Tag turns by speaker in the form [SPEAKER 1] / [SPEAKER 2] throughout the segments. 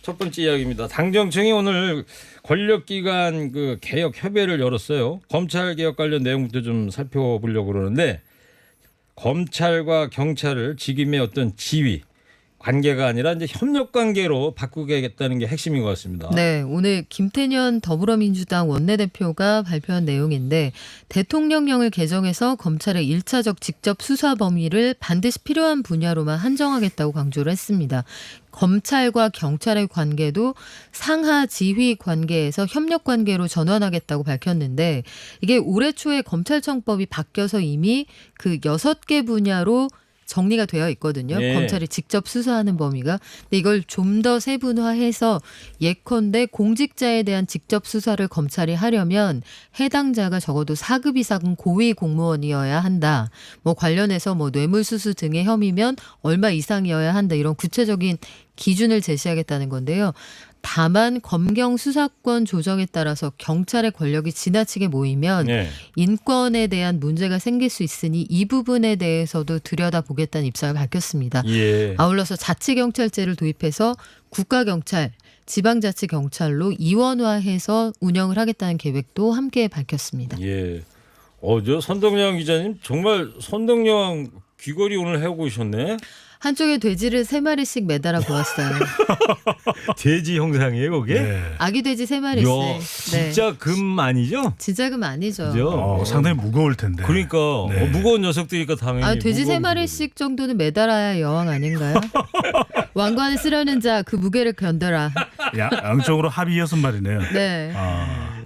[SPEAKER 1] 첫 번째 이야기입니다. 당정청이 오늘 권력기관 그 개혁 협의회를 열었어요. 검찰 개혁 관련 내용부터 좀 살펴보려고 그러는데 검찰과 경찰을 지금의 어떤 지위 관계가 아니라 이제 협력 관계로 바꾸겠다는 게 핵심인 것 같습니다.
[SPEAKER 2] 네, 오늘 김태년 더불어민주당 원내대표가 발표한 내용인데 대통령령을 개정해서 검찰의 1차적 직접 수사 범위를 반드시 필요한 분야로만 한정하겠다고 강조를 했습니다. 검찰과 경찰의 관계도 상하 지휘 관계에서 협력 관계로 전환하겠다고 밝혔는데 이게 올해 초에 검찰청법이 바뀌어서 이미 그 6개 분야로 정리가 되어 있거든요.
[SPEAKER 1] 네.
[SPEAKER 2] 검찰이 직접 수사하는 범위가. 근데 이걸 좀 더 세분화해서 예컨대 공직자에 대한 직접 수사를 검찰이 하려면 해당자가 적어도 4급 이상 고위 공무원이어야 한다. 뭐 관련해서 뭐 뇌물수수 등의 혐의면 얼마 이상이어야 한다. 이런 구체적인 기준을 제시하겠다는 건데요. 다만 검경 수사권 조정에 따라서 경찰의 권력이 지나치게 모이면
[SPEAKER 1] 네.
[SPEAKER 2] 인권에 대한 문제가 생길 수 있으니 이 부분에 대해서도 들여다보겠다는 입장을 밝혔습니다.
[SPEAKER 1] 예.
[SPEAKER 2] 아울러서 자치경찰제를 도입해서 국가경찰, 지방자치경찰로 이원화해서 운영을 하겠다는 계획도 함께 밝혔습니다.
[SPEAKER 1] 예. 저 선동영 기자님 정말 선동영 귀걸이 오늘 해오고 오셨네.
[SPEAKER 2] 한쪽에 돼지를 3마리씩 매달아 보았어요.
[SPEAKER 1] 돼지 형상이에요, 거기에?
[SPEAKER 3] 네.
[SPEAKER 2] 아기 돼지 3마리씩.
[SPEAKER 1] 이야, 진짜 금 아니죠?
[SPEAKER 2] 진짜 금 아니죠.
[SPEAKER 1] 그죠?
[SPEAKER 3] 상당히 무거울 텐데.
[SPEAKER 1] 그러니까
[SPEAKER 3] 네.
[SPEAKER 1] 무거운 녀석들이니까 당연히
[SPEAKER 2] 돼지
[SPEAKER 1] 무거운
[SPEAKER 2] 3마리씩 정도는 매달아야 여왕 아닌가요? 왕관을 쓰려는 자 그 무게를 견뎌라.
[SPEAKER 3] 양쪽으로 합의 6마리네요.
[SPEAKER 2] 네.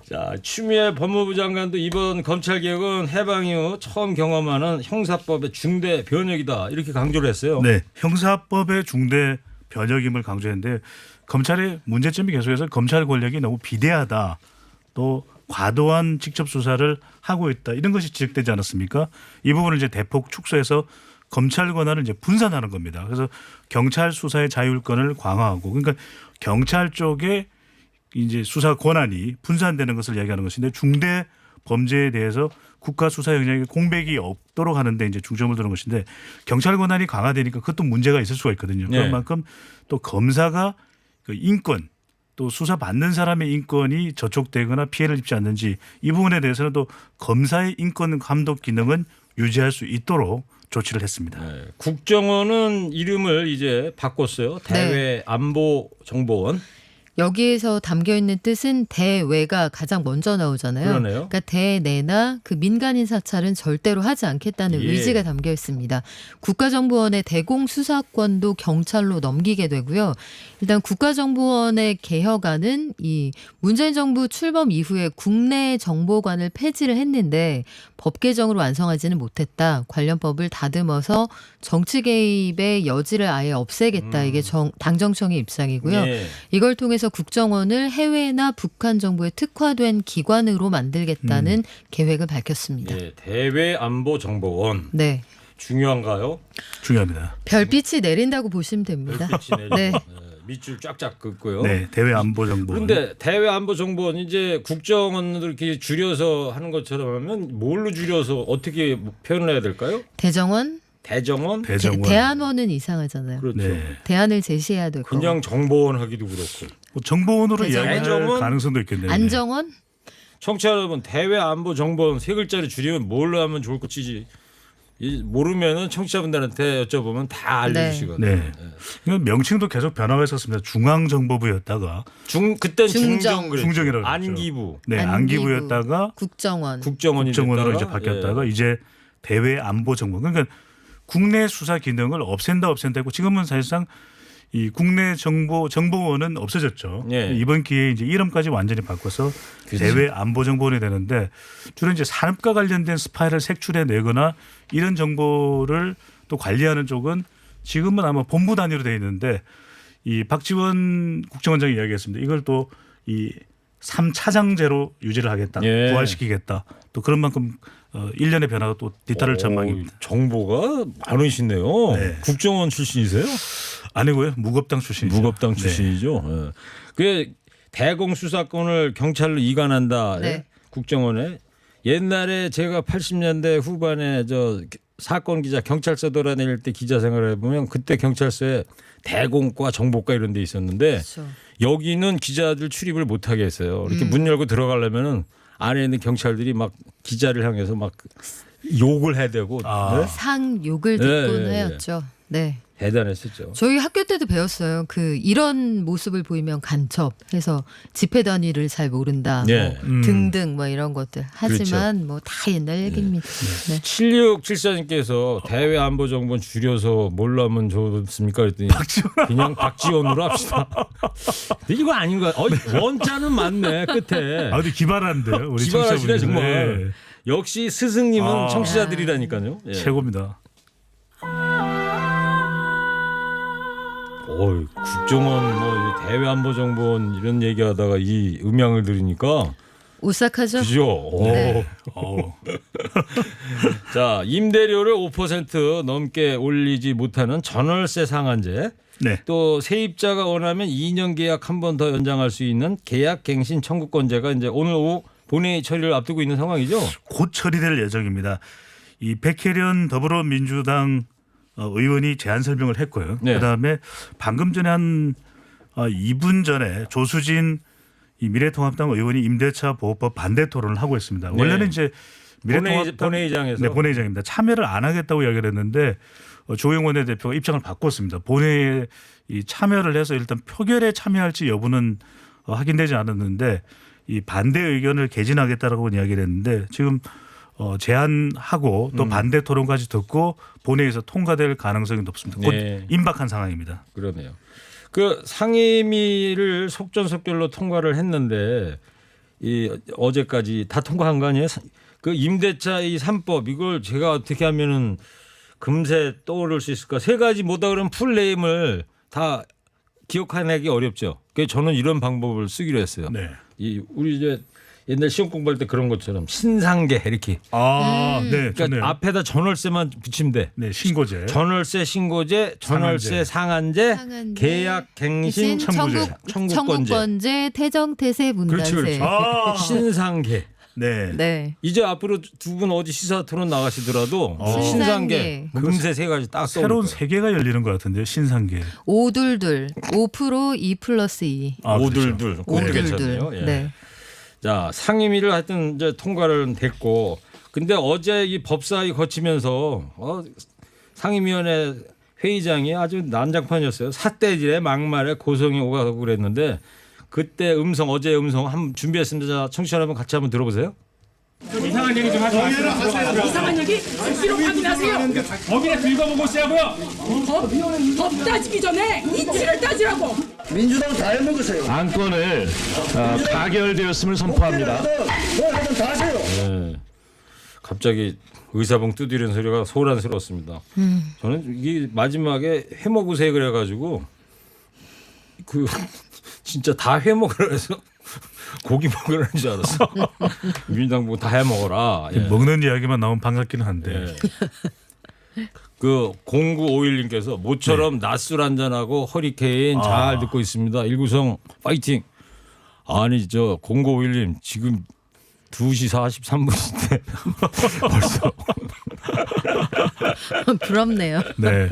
[SPEAKER 1] 자, 추미애 법무부 장관도 이번 검찰 개혁은 해방 이후 처음 경험하는 형사법의 중대 변혁이다 이렇게 강조를 했어요.
[SPEAKER 3] 네, 형사법의 중대 변혁임을 강조했는데 검찰의 문제점이 계속해서 검찰 권력이 너무 비대하다, 또 과도한 직접 수사를 하고 있다 이런 것이 지적되지 않았습니까? 이 부분을 이제 대폭 축소해서 검찰 권한을 이제 분산하는 겁니다. 그래서 경찰 수사의 자율권을 강화하고, 그러니까 경찰 쪽에 이제 수사 권한이 분산되는 것을 이야기하는 것인데 중대 범죄에 대해서 국가 수사 영역에 공백이 없도록 하는데 이제 중점을 두는 것인데 경찰 권한이 강화되니까 그것도 문제가 있을 수가 있거든요.
[SPEAKER 1] 네.
[SPEAKER 3] 그런 만큼 또 검사가 그 인권 또 수사 받는 사람의 인권이 저촉되거나 피해를 입지 않는지 이 부분에 대해서는 또 검사의 인권 감독 기능은 유지할 수 있도록 조치를 했습니다.
[SPEAKER 1] 네, 국정원은 이름을 이제 바꿨어요. 대외안보정보원.
[SPEAKER 2] 여기에서 담겨 있는 뜻은 대외가 가장 먼저 나오잖아요.
[SPEAKER 1] 그러네요.
[SPEAKER 2] 그러니까 대내나 그 민간인 사찰은 절대로 하지 않겠다는
[SPEAKER 1] 예.
[SPEAKER 2] 의지가 담겨 있습니다. 국가정보원의 대공수사권도 경찰로 넘기게 되고요. 일단 국가정보원의 개혁안은 이 문재인 정부 출범 이후에 국내 정보관을 폐지를 했는데 법 개정으로 완성하지는 못했다. 관련 법을 다듬어서 정치 개입의 여지를 아예 없애겠다. 이게 당정청의 입장이고요.
[SPEAKER 1] 예.
[SPEAKER 2] 이걸 통해서 국정원을 해외나 북한 정부에 특화된 기관으로 만들겠다는 계획을 밝혔습니다.
[SPEAKER 1] 예, 대외안보정보원.
[SPEAKER 2] 네.
[SPEAKER 1] 중요한가요?
[SPEAKER 3] 중요합니다.
[SPEAKER 2] 별빛이 내린다고 보시면 됩니다.
[SPEAKER 1] 별빛이 내리고,
[SPEAKER 2] 네.
[SPEAKER 1] 밑줄 쫙쫙 긋고요.
[SPEAKER 3] 네, 대외안보정보.
[SPEAKER 1] 그런데 대외안보정보원 이제 국정원을 이렇게 줄여서 하는 것처럼 하면 뭘로 줄여서 어떻게 표현을 해야 될까요?
[SPEAKER 2] 대정원,
[SPEAKER 1] 대정원?
[SPEAKER 3] 대정원.
[SPEAKER 2] 대안원은 이상하잖아요.
[SPEAKER 1] 그렇죠.
[SPEAKER 3] 네.
[SPEAKER 2] 대안을 제시해야 될 거고.
[SPEAKER 1] 그냥 정보원 하기도 그렇고.
[SPEAKER 3] 뭐 정보원으로
[SPEAKER 2] 대정원.
[SPEAKER 3] 이야기할
[SPEAKER 1] 대정원?
[SPEAKER 3] 가능성도 있겠네요.
[SPEAKER 2] 안정원?
[SPEAKER 1] 청취자 여러분, 대외안보정보원 3글자를 줄이면 뭘로 하면 좋을 것이지 모르면은 청취자분들한테 여쭤보면 다 알려주시거든요.
[SPEAKER 3] 네. 이건 명칭도 계속 변화가 있었습니다. 중앙정보부였다가
[SPEAKER 1] 그땐
[SPEAKER 2] 중정.
[SPEAKER 1] 그랬죠.
[SPEAKER 3] 중정이라고 그랬죠.
[SPEAKER 1] 안기부.
[SPEAKER 3] 네,
[SPEAKER 2] 안기부.
[SPEAKER 3] 안기부였다가
[SPEAKER 2] 국정원.
[SPEAKER 3] 국정원으로 이제
[SPEAKER 1] 됐다가,
[SPEAKER 3] 바뀌었다가 이제 대외안보정보. 그러니까 국내 수사 기능을 없앤다 했고 지금은 사실상 이 국내 정보원은 없어졌죠.
[SPEAKER 1] 예.
[SPEAKER 3] 이번 기회에 이제 이름까지 완전히 바꿔서
[SPEAKER 1] 그치.
[SPEAKER 3] 대외안보정보원이 되는데 주로 이제 산업과 관련된 스파이를 색출해 내거나 이런 정보를 또 관리하는 쪽은 지금은 아마 본부 단위로 돼 있는데 이 박지원 국정원장이 이야기했습니다. 이걸 또 이 3차장제로 유지를 하겠다.
[SPEAKER 1] 예.
[SPEAKER 3] 부활시키겠다. 또 그런 만큼 1년의 변화가 또 뒤따를 전망입니다.
[SPEAKER 1] 정보가 많으시네요.
[SPEAKER 3] 네.
[SPEAKER 1] 국정원 출신이세요?
[SPEAKER 3] 아니고요. 무겁당 출신이죠.
[SPEAKER 1] 무겁당
[SPEAKER 3] 네.
[SPEAKER 1] 출신이죠. 예. 그 대공 수사권을 경찰로 이관한다.
[SPEAKER 2] 네.
[SPEAKER 1] 국정원에 옛날에 제가 80년대 후반에 저 사건 기자 경찰서 돌아다닐 때 기자 생활을 해보면 그때 경찰서에 대공과 정보과 이런 데 있었는데
[SPEAKER 2] 그렇죠.
[SPEAKER 1] 여기는 기자들 출입을 못하게 했어요. 이렇게 문 열고 들어가려면은 안에 있는 경찰들이 막 기자를 향해서 막 욕을 해대고 네?
[SPEAKER 2] 상욕을
[SPEAKER 1] 네,
[SPEAKER 2] 듣곤
[SPEAKER 1] 네, 네.
[SPEAKER 2] 하였죠. 네.
[SPEAKER 1] 대단했었죠.
[SPEAKER 2] 저희 학교 때도 배웠어요. 이런 모습을 보이면 간첩해서 집회 단위를 잘 모른다.
[SPEAKER 1] 네.
[SPEAKER 2] 뭐 등등 뭐 이런 것들. 하지만 뭐 다 옛날 얘기입니다. 네.
[SPEAKER 1] 7674님께서 대외 안보 정보는 줄여서 뭘로 하면 좋습니까? 그랬더니 그냥 박지원으로 합시다. 근데 이거 아닌가? 원자는 맞네 끝에.
[SPEAKER 3] 아주 기발한데 우리
[SPEAKER 1] 기발하시네
[SPEAKER 3] 청취자분들.
[SPEAKER 1] 정말. 역시 스승님은
[SPEAKER 3] 아.
[SPEAKER 1] 청취자들이라니까요. 예.
[SPEAKER 3] 최고입니다.
[SPEAKER 1] 국정원 뭐 대외 안보 정보원 이런 얘기하다가 이 음향을 들으니까
[SPEAKER 2] 오싹하죠?
[SPEAKER 1] 그죠?
[SPEAKER 2] 네.
[SPEAKER 1] 자, 임대료를 5% 넘게 올리지 못하는 전월세 상한제.
[SPEAKER 3] 네.
[SPEAKER 1] 또 세입자가 원하면 2년 계약 한 번 더 연장할 수 있는 계약 갱신 청구권제가 이제 오늘 오후 본회의 처리를 앞두고 있는 상황이죠.
[SPEAKER 3] 곧 처리될 예정입니다. 이 백혜련 더불어민주당 의원이 제안 설명을 했고요.
[SPEAKER 1] 네.
[SPEAKER 3] 그다음에 방금 전에 한 2분 전에 조수진 이 미래통합당 의원이 임대차 보호법 반대 토론을 하고 있습니다.
[SPEAKER 1] 네.
[SPEAKER 3] 원래는 이제 미래통합당
[SPEAKER 1] 본회의장에서
[SPEAKER 3] 네, 본회의장입니다. 참여를 안 하겠다고 이야기를 했는데 조영 원내대표가 입장을 바꿨습니다. 본회의에 이 참여를 해서 일단 표결에 참여할지 여부는 확인되지 않았는데 이 반대 의견을 개진하겠다라고 이야기를 했는데 지금 제안하고 또 반대 토론까지 듣고 본회의에서 통과될 가능성이 높습니다. 곧
[SPEAKER 1] 네.
[SPEAKER 3] 임박한 상황입니다.
[SPEAKER 1] 그러네요. 그 상임위를 속전속결로 통과를 했는데 이 어제까지 다 통과한 거 아니에요? 그 임대차 이 3법 이걸 제가 어떻게 하면은 금세 떠오를 수 있을까? 세 가지 뭐다 그러면 풀네임을 다 기억해내기 어렵죠. 그래서 저는 이런 방법을 쓰기로 했어요.
[SPEAKER 3] 네.
[SPEAKER 1] 이 우리 이제 옛날 시험 공부할 때 그런 것처럼 신상계 이렇게.
[SPEAKER 3] 네,
[SPEAKER 1] 그러니까
[SPEAKER 3] 좋네요.
[SPEAKER 1] 앞에다 전월세만 붙이면 돼.
[SPEAKER 3] 네, 신고제.
[SPEAKER 1] 전월세 신고제, 전월세 상한제,
[SPEAKER 2] 상한제,
[SPEAKER 1] 계약 갱신
[SPEAKER 3] 청구제.
[SPEAKER 2] 청구권제, 태정태세,
[SPEAKER 1] 그렇지,
[SPEAKER 2] 문단세.
[SPEAKER 1] 그렇지. 신상계.
[SPEAKER 3] 네.
[SPEAKER 2] 네.
[SPEAKER 1] 이제 앞으로 두 분 어디 시사 토론 나가시더라도 신상계,
[SPEAKER 2] 신상계.
[SPEAKER 1] 금세 세 가지 딱
[SPEAKER 3] 새로운
[SPEAKER 1] 떠오를 거예요.
[SPEAKER 3] 세계가 열리는 것 같은데요. 신상계.
[SPEAKER 2] 522, 5% 2 플러스 2.
[SPEAKER 1] 오들들.
[SPEAKER 3] 그렇죠.
[SPEAKER 1] 그것도
[SPEAKER 3] 네.
[SPEAKER 1] 괜찮네요. 예.
[SPEAKER 2] 네.
[SPEAKER 1] 자, 상임위를 하여튼 이제 통과를 됐고, 근데 어제 이 법사위 거치면서 상임위원회 회의장이 아주 난장판이었어요. 삿대질에 막말에 고성이 오가고 그랬는데 그때 어제 음성 한번 준비했습니다. 자, 청취자 여러분 같이 한번 들어보세요.
[SPEAKER 4] 이상한 얘기 좀 하지 마세요.
[SPEAKER 5] 이상한 얘기? 기록 확인하세요.
[SPEAKER 4] 법이나 긁어보고 쓰라고요.
[SPEAKER 5] 법 따지기 전에 이치를 따지라고.
[SPEAKER 6] 민주당 다 해먹으세요.
[SPEAKER 7] 안건을 가결되었음을 선포합니다.
[SPEAKER 6] 뭐하든 다 하세요.
[SPEAKER 1] 네. 갑자기 의사봉 두드리는 소리가 소란스러웠습니다. 저는 이게 마지막에 해먹으세요 그래가지고 그 진짜 다 해먹으라 해서 고기 먹으라는 줄 알았어. 민주당 보고 다 해먹어라. 예.
[SPEAKER 3] 먹는 이야기만 나오면 반갑기는 한데.
[SPEAKER 1] 예. 그 0951님께서 모처럼 낮술 한잔하고 허리케인 잘 듣고 있습니다. 일구성 파이팅. 아니 저 0951님 지금 2시 43분인데 벌써.
[SPEAKER 2] 부럽네요.
[SPEAKER 3] 네.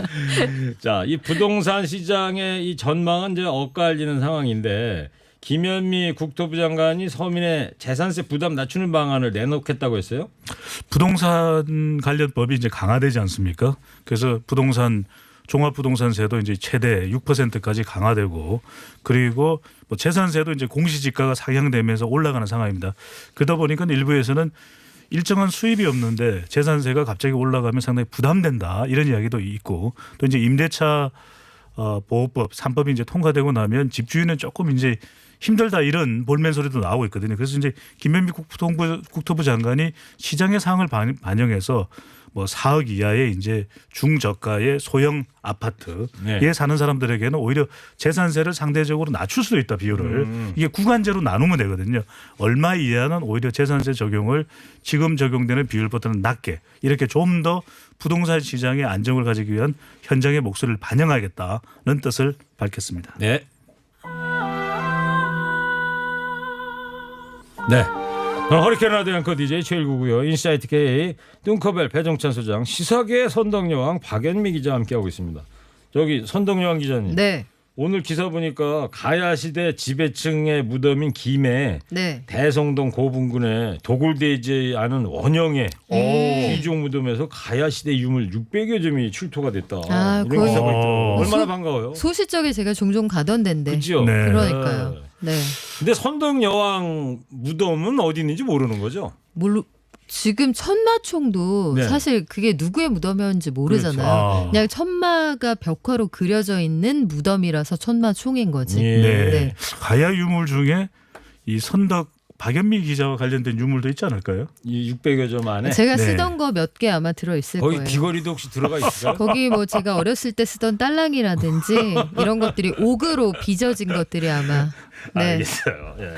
[SPEAKER 1] 자, 이 부동산 시장의 이 전망은 이제 엇갈리는 상황인데 김현미 국토부 장관이 서민의 재산세 부담 낮추는 방안을 내놓겠다고 했어요.
[SPEAKER 3] 부동산 관련 법이 이제 강화되지 않습니까? 그래서 부동산 종합부동산세도 이제 최대 6%까지 강화되고 그리고 뭐 재산세도 이제 공시지가가 상향되면서 올라가는 상황입니다. 그러다 보니까 일부에서는 일정한 수입이 없는데 재산세가 갑자기 올라가면 상당히 부담된다 이런 이야기도 있고 또 이제 임대차 보호법 3법이 이제 통과되고 나면 집주인은 조금 이제 힘들다 이런 볼멘 소리도 나오고 있거든요. 그래서 이제 김현미 국토부 장관이 시장의 상황을 반영해서 뭐 4억 이하의 이제 중저가의 소형 아파트에
[SPEAKER 1] 네.
[SPEAKER 3] 사는 사람들에게는 오히려 재산세를 상대적으로 낮출 수도 있다 비율을 이게 구간제로 나누면 되거든요. 얼마 이하는 오히려 재산세 적용을 지금 적용되는 비율보다는 낮게 이렇게 좀 더 부동산 시장의 안정을 가지기 위한 현장의 목소리를 반영하겠다는 뜻을 밝혔습니다.
[SPEAKER 1] 네. 네. 허리케인 라디오 앵커 DJ 최일구고요. 인사이트 K 뚱커벨 배정찬 소장 시사계 선덕여왕 박연미 기자와 함께하고 있습니다. 저기 선덕여왕 기자님.
[SPEAKER 2] 네.
[SPEAKER 1] 오늘 기사 보니까 가야시대 지배층의 무덤인 김해
[SPEAKER 2] 네.
[SPEAKER 1] 대성동 고분군에 도굴되지 않은 원형의 귀족 무덤에서 가야시대 유물 600여 점이 출토가 됐다.
[SPEAKER 2] 아,
[SPEAKER 1] 이런
[SPEAKER 2] 거의-
[SPEAKER 1] 기사가 있더라고요. 얼마나
[SPEAKER 2] 소-
[SPEAKER 1] 반가워요.
[SPEAKER 2] 소시적에 제가 종종 가던 데인데.
[SPEAKER 1] 그죠?
[SPEAKER 3] 네.
[SPEAKER 2] 그러니까요. 네.
[SPEAKER 1] 근데 선덕 여왕 무덤은 어디 있는지 모르는 거죠?
[SPEAKER 2] 지금 천마총도
[SPEAKER 1] 네.
[SPEAKER 2] 사실 그게 누구의 무덤이었는지 모르잖아요.
[SPEAKER 3] 그렇죠.
[SPEAKER 2] 그냥 천마가 벽화로 그려져 있는 무덤이라서 천마총인 거지.
[SPEAKER 1] 예.
[SPEAKER 3] 네.
[SPEAKER 2] 네.
[SPEAKER 3] 가야 유물 중에 이 선덕 박연미 기자와 관련된 유물도 있지 않을까요?
[SPEAKER 1] 이 600여 점 안에
[SPEAKER 2] 제가
[SPEAKER 3] 네.
[SPEAKER 2] 쓰던 거 몇 개 아마 들어 있을
[SPEAKER 1] 거기
[SPEAKER 2] 거예요.
[SPEAKER 1] 귀걸이도 혹시 들어가 있을까요?
[SPEAKER 2] 거기 뭐 제가 어렸을 때 쓰던 딸랑이라든지 이런 것들이 옥으로 빚어진 것들이 아마. 네.
[SPEAKER 1] 알겠어요. 예.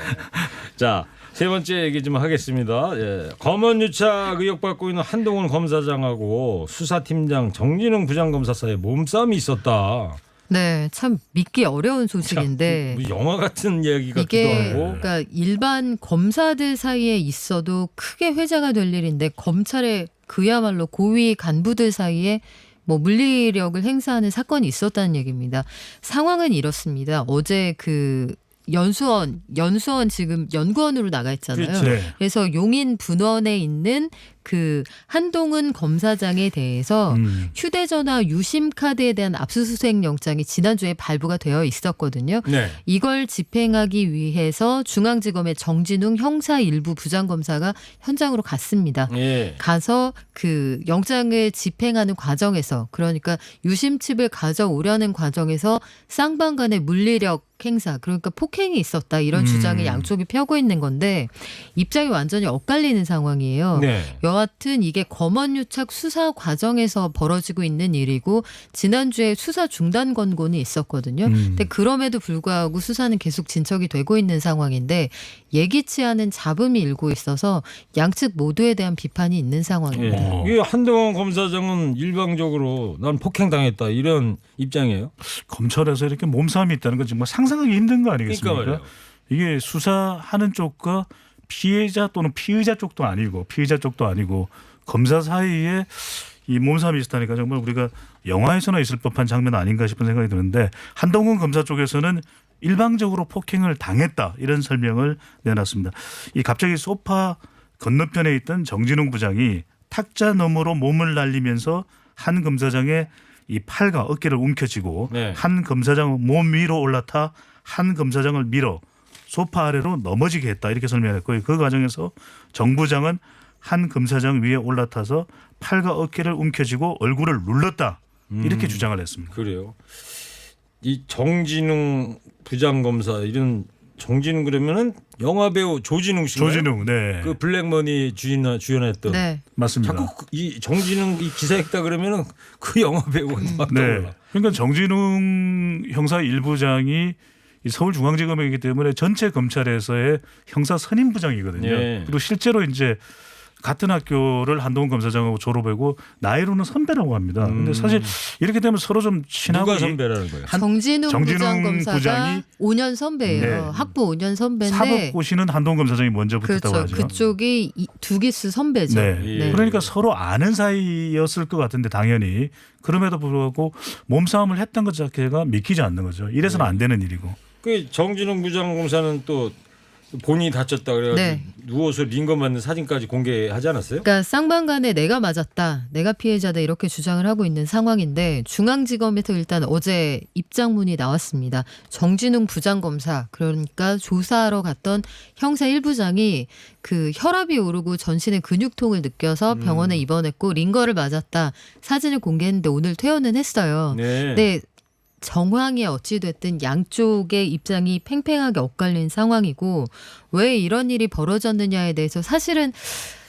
[SPEAKER 1] 자, 세 번째 얘기 좀 하겠습니다. 예. 검언 유착 의혹 받고 있는 한동훈 검사장하고 수사팀장 정진웅 부장검사 사이에 몸싸움이 있었다.
[SPEAKER 2] 네, 참 믿기 어려운 소식인데
[SPEAKER 1] 뭐 영화 같은 이야기 같기도
[SPEAKER 2] 이게
[SPEAKER 1] 하고.
[SPEAKER 2] 그러니까 일반 검사들 사이에 있어도 크게 회자가 될 일인데 검찰의 그야말로 고위 간부들 사이에 뭐 물리력을 행사하는 사건이 있었다는 얘기입니다. 상황은 이렇습니다. 어제 그 연수원 지금 연구원으로 나가 있잖아요.
[SPEAKER 1] 그렇죠.
[SPEAKER 3] 네.
[SPEAKER 2] 그래서 용인 분원에 있는 그 한동훈 검사장에 대해서 휴대전화 유심 카드에 대한 압수수색 영장이 지난주에 발부가 되어 있었거든요.
[SPEAKER 1] 네.
[SPEAKER 2] 이걸 집행하기 위해서 중앙지검의 정진웅 형사 일부 부장검사가 현장으로 갔습니다.
[SPEAKER 1] 예.
[SPEAKER 2] 가서 그 영장을 집행하는 과정에서 그러니까 유심칩을 가져오려는 과정에서 쌍방 간의 물리력 행사 그러니까 폭행이 있었다 이런 주장을 양쪽이 펴고 있는 건데 입장이 완전히 엇갈리는 상황이에요.
[SPEAKER 1] 네.
[SPEAKER 2] 여하튼 이게 검언유착 수사 과정에서 벌어지고 있는 일이고 지난주에 수사 중단 권고는 있었거든요. 근데 그럼에도 불구하고 수사는 계속 진척이 되고 있는 상황인데 예기치 않은 잡음이 일고 있어서 양측 모두에 대한 비판이 있는 상황입니다.
[SPEAKER 1] 예. 이 한동훈 검사장은 일방적으로 난 폭행당했다 이런 입장이에요.
[SPEAKER 3] 검찰에서 이렇게 몸싸움이 있다는 건 정말 상상하기 힘든 거 아니겠습니까?
[SPEAKER 1] 그러니까
[SPEAKER 3] 이게 수사하는 쪽과 피해자 또는 피의자 쪽도 아니고 피의자 쪽도 아니고 검사 사이에 이 몸싸움이 있다니까 정말 우리가 영화에서나 있을 법한 장면 아닌가 싶은 생각이 드는데 한동훈 검사 쪽에서는 일방적으로 폭행을 당했다 이런 설명을 내놨습니다. 이 갑자기 소파 건너편에 있던 정진웅 부장이 탁자 너머로 몸을 날리면서 한 검사장의 이 팔과 어깨를 움켜쥐고
[SPEAKER 1] 네.
[SPEAKER 3] 한 검사장 몸 위로 올라타 한 검사장을 밀어 소파 아래로 넘어지게 했다 이렇게 설명했고요. 그 과정에서 정 부장은 한 검사장 위에 올라타서 팔과 어깨를 움켜쥐고 얼굴을 눌렀다 이렇게 주장을 했습니다.
[SPEAKER 1] 그래요. 이 정진웅 부장검사 이런 정진웅 그러면은 영화 배우 조진웅 씨인가요?
[SPEAKER 3] 조진웅, 네,
[SPEAKER 1] 그 블랙머니 주연했던.
[SPEAKER 2] 네.
[SPEAKER 3] 맞습니다.
[SPEAKER 1] 자꾸 이 정진웅 이 기사 읽다 그러면은 그 영화 배우가 막 떠올라.
[SPEAKER 3] 네, 그러니까 정진웅 형사 1부장이 이 서울중앙지검이기 때문에 전체 검찰에서의 형사 선임부장이거든요.
[SPEAKER 1] 네.
[SPEAKER 3] 그리고 실제로 이제 같은 학교를 한동훈 검사장하고 졸업하고 나이로는 선배라고 합니다. 근데 사실 이렇게 되면 서로 좀 친하고
[SPEAKER 1] 누가 선배라는 거예요?
[SPEAKER 2] 정진웅 부장검사가
[SPEAKER 3] 부장이
[SPEAKER 2] 5년 선배예요.
[SPEAKER 3] 네.
[SPEAKER 2] 학부 5년 선배인데
[SPEAKER 3] 사법고시는 한동훈 검사장이 먼저 붙었다고
[SPEAKER 2] 그렇죠.
[SPEAKER 3] 하죠.
[SPEAKER 2] 그쪽이 두 기수 선배죠.
[SPEAKER 3] 네.
[SPEAKER 1] 예.
[SPEAKER 3] 그러니까 서로 아는 사이였을 것 같은데 당연히 그럼에도 불구하고 몸싸움을 했던 것 자체가 믿기지 않는 거죠. 이래서는 안 되는 일이고.
[SPEAKER 1] 그 정진웅 부장검사는 또 본인이 다쳤다 그래가지고
[SPEAKER 2] 네.
[SPEAKER 1] 누워서 링거 맞는 사진까지 공개하지 않았어요?
[SPEAKER 2] 그러니까 쌍방간에 내가 맞았다, 내가 피해자다 이렇게 주장을 하고 있는 상황인데 중앙지검에서 일단 어제 입장문이 나왔습니다. 정진웅 부장검사 그러니까 조사하러 갔던 형사 1부장이 그 혈압이 오르고 전신에 근육통을 느껴서 병원에 입원했고 링거를 맞았다 사진을 공개했는데 오늘 퇴원은 했어요.
[SPEAKER 1] 네.
[SPEAKER 2] 근데 정황이 어찌됐든 양쪽의 입장이 팽팽하게 엇갈린 상황이고 왜 이런 일이 벌어졌느냐에 대해서 사실은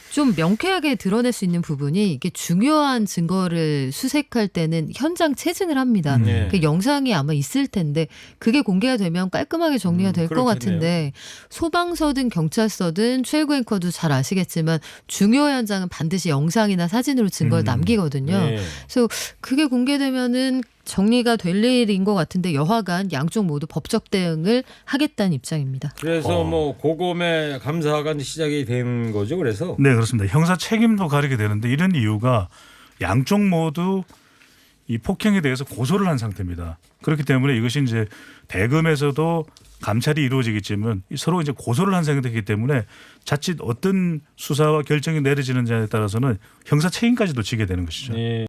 [SPEAKER 2] 좀 명쾌하게 드러낼 수 있는 부분이 이게 중요한 증거를 수색할 때는 현장 체증을 합니다.
[SPEAKER 1] 네.
[SPEAKER 2] 그 영상이 아마 있을 텐데 그게 공개가 되면 깔끔하게 정리가 될 것
[SPEAKER 1] 그렇겠네요.
[SPEAKER 2] 같은데 소방서든 경찰서든 최일구 앵커도 잘 아시겠지만 중요 현장은 반드시 영상이나 사진으로 증거를 남기거든요.
[SPEAKER 1] 네.
[SPEAKER 2] 그래서 그게 공개되면은 정리가 될 일인 것 같은데 여하간 양쪽 모두 법적 대응을 하겠다는 입장입니다.
[SPEAKER 1] 그래서 뭐 고검의 감사가 시작이 된 거죠. 그래서
[SPEAKER 3] 네, 그렇습니다. 형사 책임도 가리게 되는데 이런 이유가 양쪽 모두 이 폭행에 대해서 고소를 한 상태입니다. 그렇기 때문에 이것이 이제 대검에서도 감찰이 이루어지겠지만 서로 이제 고소를 한 상태이기 때문에 자칫 어떤 수사와 결정이 내려지느냐에 따라서는 형사 책임까지도 지게 되는 것이죠.
[SPEAKER 1] 예.